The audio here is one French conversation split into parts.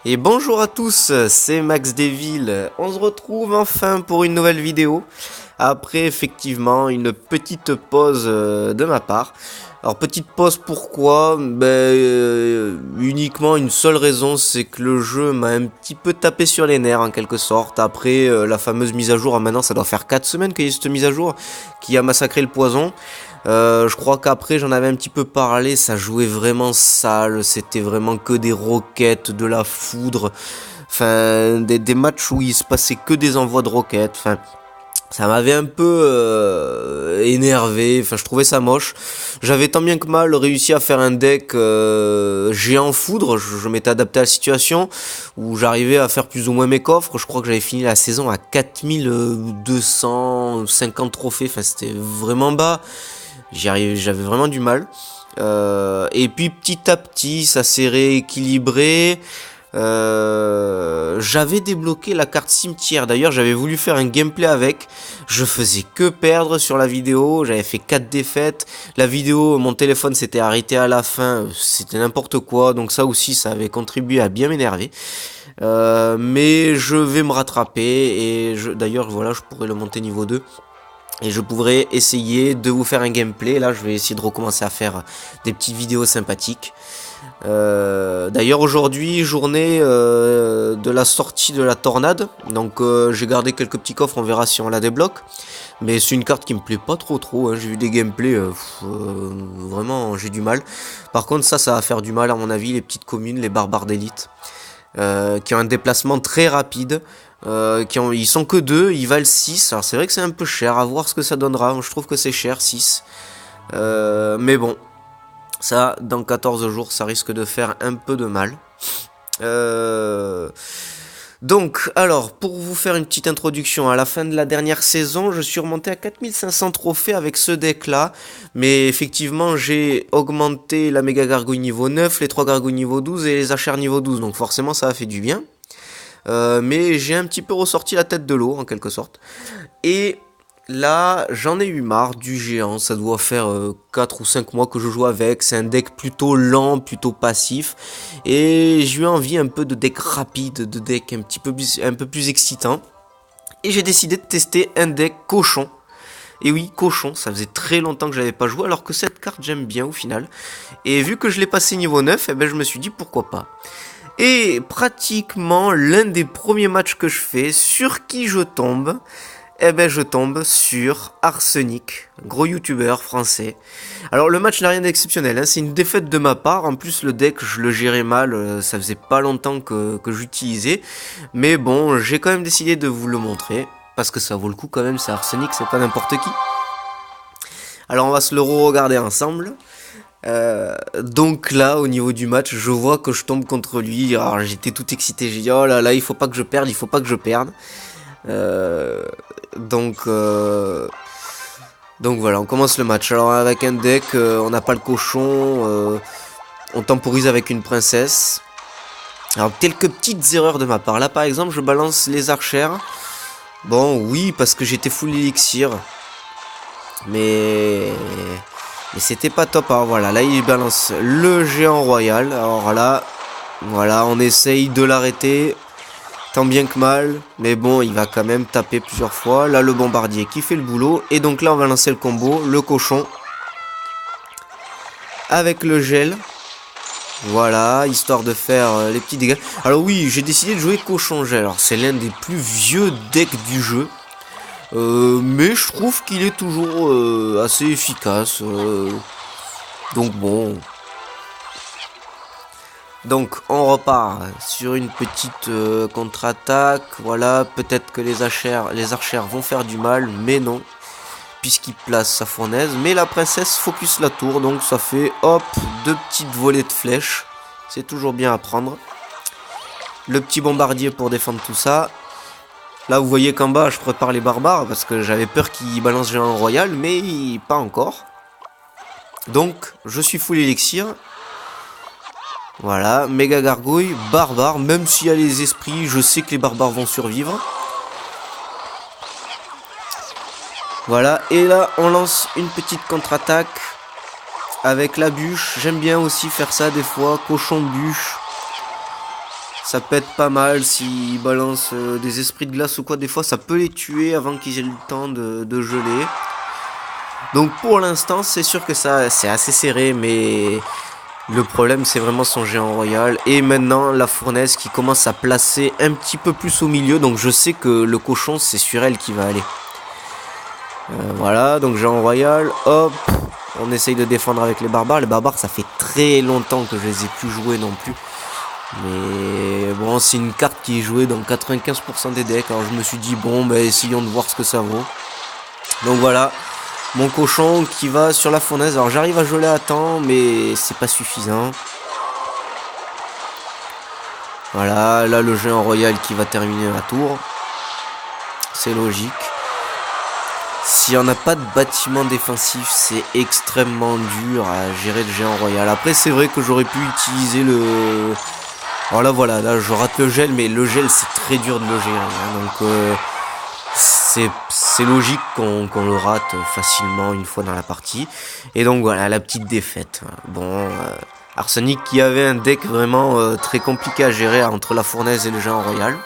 Et bonjour à tous, c'est Max Deville. On se retrouve enfin pour une nouvelle vidéo. Après effectivement une petite pause de ma part. Alors petite pause pourquoi? Uniquement une seule raison, c'est que le jeu m'a un petit peu tapé sur les nerfs en quelque sorte. Après la fameuse mise à jour, maintenant ça doit faire 4 semaines qu'il y a eu cette mise à jour qui a massacré le poison. Je crois qu'après j'en avais un petit peu parlé, ça jouait vraiment sale, c'était vraiment que des roquettes, de la foudre, enfin des matchs où il se passait que des envois de roquettes, enfin ça m'avait un peu énervé, enfin je trouvais ça moche. J'avais tant bien que mal réussi à faire un deck géant foudre, je m'étais adapté à la situation, où j'arrivais à faire plus ou moins mes coffres, je crois que j'avais fini la saison à 4250 trophées, enfin c'était vraiment bas. J'avais vraiment du mal. Et puis petit à petit, ça s'est rééquilibré. J'avais débloqué la carte cimetière. D'ailleurs, j'avais voulu faire un gameplay avec. Je faisais que perdre sur la vidéo. J'avais fait 4 défaites. La vidéo, mon téléphone s'était arrêté à la fin. C'était n'importe quoi. Donc ça aussi, ça avait contribué à bien m'énerver. Mais je vais me rattraper. Et d'ailleurs, voilà, je pourrais le monter niveau 2. Et je pourrais essayer de vous faire un gameplay. Là, je vais essayer de recommencer à faire des petites vidéos sympathiques. D'ailleurs, aujourd'hui, journée de la sortie de la tornade. Donc, j'ai gardé quelques petits coffres. On verra si on la débloque. Mais c'est une carte qui me plaît pas trop. Hein. J'ai vu des gameplays. Vraiment, j'ai du mal. Par contre, ça va faire du mal à mon avis. Les petites communes, les barbares d'élite. Qui ont un déplacement très rapide. Ils sont que 2, ils valent 6. Alors c'est vrai que c'est un peu cher, à voir ce que ça donnera. Je trouve que c'est cher, 6. Mais bon, ça, dans 14 jours, ça risque de faire un peu de mal. Donc, alors, pour vous faire une petite introduction, à la fin de la dernière saison, je suis remonté à 4500 trophées avec ce deck-là. Mais effectivement, j'ai augmenté la méga gargouille niveau 9, les 3 gargouilles niveau 12 et les achères niveau 12. Donc forcément, ça a fait du bien. Mais j'ai un petit peu ressorti la tête de l'eau en quelque sorte. Et là, j'en ai eu marre du géant. Ça doit faire 4 ou 5 mois que je joue avec. C'est un deck plutôt lent, plutôt passif. Et j'ai eu envie un peu de deck rapide, de deck un peu plus excitant. Et j'ai décidé de tester un deck cochon. Et oui, cochon, ça faisait très longtemps que je n'avais pas joué, alors que cette carte j'aime bien au final. Et vu que je l'ai passé niveau 9, eh ben, je me suis dit pourquoi pas. Et pratiquement l'un des premiers matchs que je fais, sur qui je tombe, eh ben je tombe sur Arsenic, gros youtubeur français. Alors le match n'a rien d'exceptionnel, hein, c'est une défaite de ma part, en plus le deck je le gérais mal, ça faisait pas longtemps que j'utilisais. Mais bon, j'ai quand même décidé de vous le montrer, parce que ça vaut le coup quand même, c'est Arsenic, c'est pas n'importe qui. Alors on va se le re-regarder ensemble. Donc là, au niveau du match, je vois que je tombe contre lui. Alors j'étais tout excité. J'ai dit oh là là, il faut pas que je perde, il faut pas que je perde. Euh, donc euh, donc voilà, on commence le match. Alors avec un deck, on n'a pas le cochon. On temporise avec une princesse. Alors quelques petites erreurs de ma part. Là par exemple, je balance les archères. Bon oui, parce que j'étais full élixir. Mais c'était pas top. Alors voilà, là il balance le géant royal. Alors là, voilà, on essaye de l'arrêter. Tant bien que mal. Mais bon, il va quand même taper plusieurs fois. Là, le bombardier qui fait le boulot. Et donc là, on va lancer le combo. Le cochon. Avec le gel. Voilà, histoire de faire les petits dégâts. Alors oui, j'ai décidé de jouer cochon gel. Alors c'est l'un des plus vieux decks du jeu. Mais je trouve qu'il est toujours assez efficace. Donc bon. Donc on repart sur une petite contre-attaque. Voilà, peut-être que les archères vont faire du mal, mais non. Puisqu'il place sa fournaise. Mais la princesse focus la tour, donc ça fait hop, 2 petites volées de flèches. C'est toujours bien à prendre. Le petit bombardier pour défendre tout ça. Là vous voyez qu'en bas je prépare les barbares parce que j'avais peur qu'il balance géant royal, mais pas encore. Donc je suis full élixir. Voilà, méga gargouille, barbare, même s'il y a les esprits, je sais que les barbares vont survivre. Voilà, et là on lance une petite contre-attaque avec la bûche. J'aime bien aussi faire ça des fois, cochon bûche. Ça peut être pas mal s'ils balancent des esprits de glace ou quoi. Des fois, ça peut les tuer avant qu'ils aient le temps de geler. Donc pour l'instant, c'est sûr que ça, c'est assez serré, mais le problème, c'est vraiment son géant royal. Et maintenant, la fournaise qui commence à placer un petit peu plus au milieu. Donc je sais que le cochon, c'est sur elle qui va aller. Voilà, donc géant royal, hop. On essaye de défendre avec les barbares. Les barbares, ça fait très longtemps que je les ai plus joués non plus. Mais bon, c'est une carte qui est jouée dans 95% des decks. Alors je me suis dit, bon, bah, essayons de voir ce que ça vaut. Donc voilà, mon cochon qui va sur la fournaise. Alors j'arrive à geler à temps, mais c'est pas suffisant. Voilà, là le géant royal qui va terminer la tour. C'est logique. Si on n'a pas de bâtiment défensif, c'est extrêmement dur à gérer le géant royal. Après, c'est vrai que j'aurais pu utiliser le... Alors là, voilà, là je rate le gel, mais le gel c'est très dur de le gérer. Hein, donc c'est logique qu'on le rate facilement une fois dans la partie. Et donc voilà, la petite défaite. Bon, Arsenic qui avait un deck vraiment très compliqué à gérer entre la fournaise et le géant royal.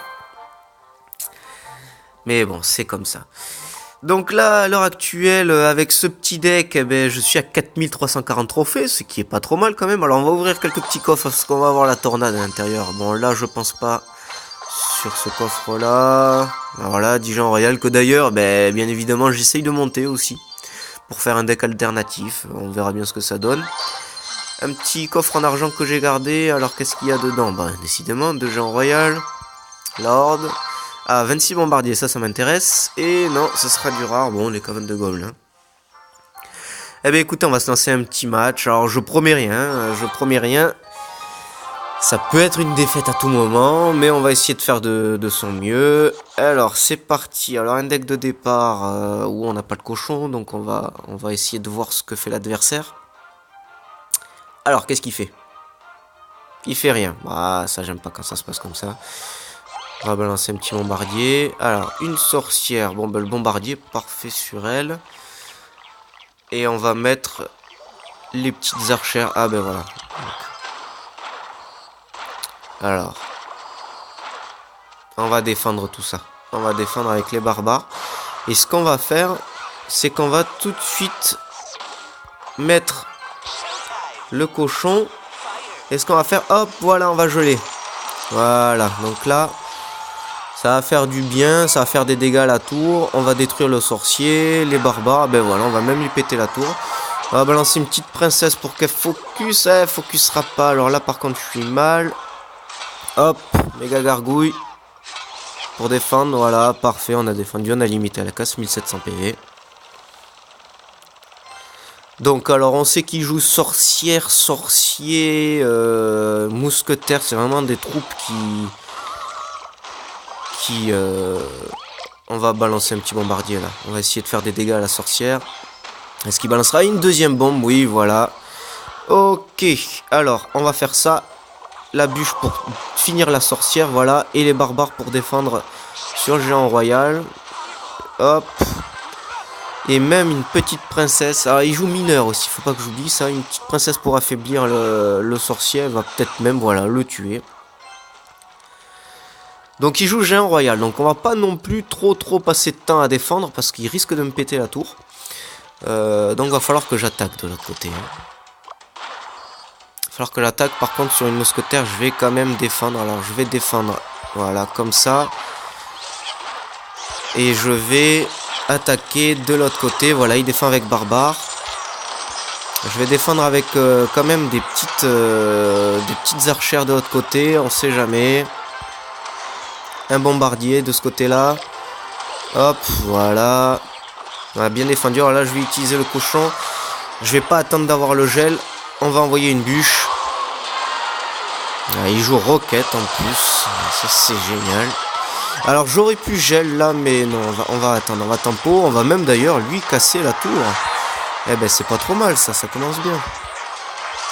Mais bon, c'est comme ça. Donc là, à l'heure actuelle, avec ce petit deck, eh ben, je suis à 4340 trophées, ce qui est pas trop mal quand même. Alors on va ouvrir quelques petits coffres parce qu'on va avoir la tornade à l'intérieur. Bon là, je pense pas sur ce coffre-là. Alors là, Dijon Royal, que d'ailleurs, ben, bien évidemment, j'essaye de monter aussi. Pour faire un deck alternatif, on verra bien ce que ça donne. Un petit coffre en argent que j'ai gardé, alors qu'est-ce qu'il y a dedans? Ben, décidément, Dijon Royal, Lord... Ah, 26 bombardiers, ça m'intéresse. Et non, ce sera du rare. Bon, les cavernes de gobelins. Eh bien, écoutez, on va se lancer un petit match. Alors, je promets rien. Ça peut être une défaite à tout moment, mais on va essayer de faire de son mieux. Alors, c'est parti. Alors, un deck de départ où on n'a pas le cochon, donc on va essayer de voir ce que fait l'adversaire. Alors, qu'est-ce qu'il fait? Il fait rien. Ah, ça, j'aime pas quand ça se passe comme ça. On va balancer un petit bombardier. Alors, une sorcière. Bon, ben, le bombardier, parfait sur elle. Et on va mettre les petites archères. Ah, ben voilà. Alors, on va défendre tout ça. On va défendre avec les barbares. Et ce qu'on va faire, c'est qu'on va tout de suite mettre le cochon. Et ce qu'on va faire, hop, voilà, on va geler. Voilà, donc là... Ça va faire du bien, ça va faire des dégâts à la tour. On va détruire le sorcier, les barbares. Ben voilà, on va même lui péter la tour. On va balancer une petite princesse pour qu'elle focus. Elle focusera pas. Alors là, par contre, je suis mal. Hop, méga gargouille. Pour défendre, voilà, parfait. On a défendu, on a limité à la casse, 1700 PV. Donc, alors, on sait qu'il joue sorcière, sorcier, mousquetaire. C'est vraiment des troupes qui... On va balancer un petit bombardier là. On va essayer de faire des dégâts à la sorcière. Est-ce qu'il balancera une deuxième bombe? Oui, voilà. Ok, alors on va faire ça. La bûche pour finir la sorcière, voilà. Et les barbares pour défendre sur le géant royal. Hop. Et même une petite princesse. Alors il joue mineur aussi, faut pas que j'oublie ça. Une petite princesse pour affaiblir le sorcier. Elle va peut-être même, voilà, le tuer. Donc il joue géant royal, donc on va pas non plus trop passer de temps à défendre parce qu'il risque de me péter la tour. Donc va falloir que j'attaque de l'autre côté. Hein. Va falloir que j'attaque, par contre sur une mousquetaire je vais quand même défendre. Alors je vais défendre, voilà, comme ça. Et je vais attaquer de l'autre côté, voilà, il défend avec barbare. Je vais défendre avec quand même des petites archères de l'autre côté, on sait jamais. Un bombardier de ce côté-là. Hop, voilà. On a bien défendu. Alors là, je vais utiliser le cochon. Je vais pas attendre d'avoir le gel. On va envoyer une bûche. Là, il joue roquette en plus. Ça, c'est génial. Alors, j'aurais pu gel là, mais non. On va attendre. On va tempo. On va même d'ailleurs lui casser la tour. Eh ben, c'est pas trop mal ça. Ça commence bien.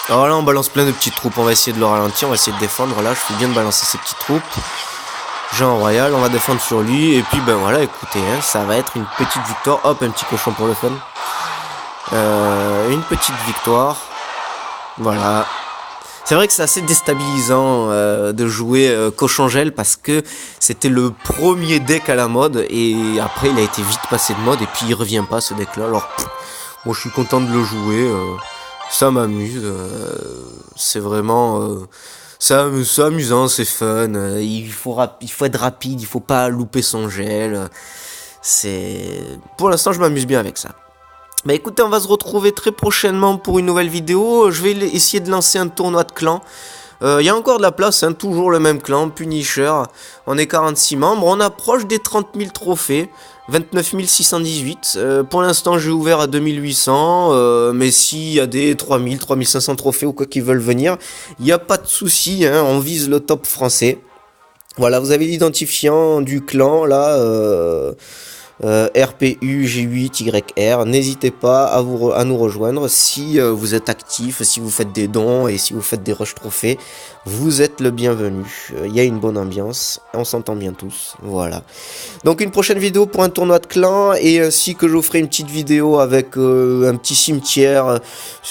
Alors là, on balance plein de petites troupes. On va essayer de le ralentir. On va essayer de défendre. Là, je fais bien de balancer ces petites troupes. Géant royal, on va défendre sur lui. Et puis ben voilà, écoutez, hein, ça va être une petite victoire. Hop, un petit cochon pour le fun. Une petite victoire. Voilà. C'est vrai que c'est assez déstabilisant de jouer Cochangel parce que c'était le premier deck à la mode et après il a été vite passé de mode et puis il revient pas ce deck là. Alors moi je suis content de le jouer, ça m'amuse, c'est vraiment c'est amusant, c'est fun, il faut être rapide, il faut pas louper son gel. C'est pour l'instant je m'amuse bien avec ça. Bah écoutez, on va se retrouver très prochainement pour une nouvelle vidéo. Je vais essayer de lancer un tournoi de clan. Il y a encore de la place, hein, toujours le même clan, Punisher. On est 46 membres, on approche des 30 000 trophées. 29 618. Pour l'instant, j'ai ouvert à 2800. Mais s'il y a des 3000, 3500 trophées ou quoi qui veulent venir, il n'y a pas de souci, hein, on vise le top français. Voilà, vous avez l'identifiant du clan, là... RPU G8YR, n'hésitez pas à nous rejoindre si vous êtes actif, si vous faites des dons et si vous faites des rush trophées, vous êtes le bienvenu. Il y a une bonne ambiance, on s'entend bien tous, voilà. Donc une prochaine vidéo pour un tournoi de clan et ainsi que je vous ferai une petite vidéo avec un petit cimetière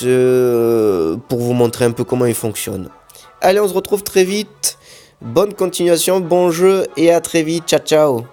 pour vous montrer un peu comment il fonctionne. Allez, on se retrouve très vite, bonne continuation, bon jeu et à très vite, ciao ciao.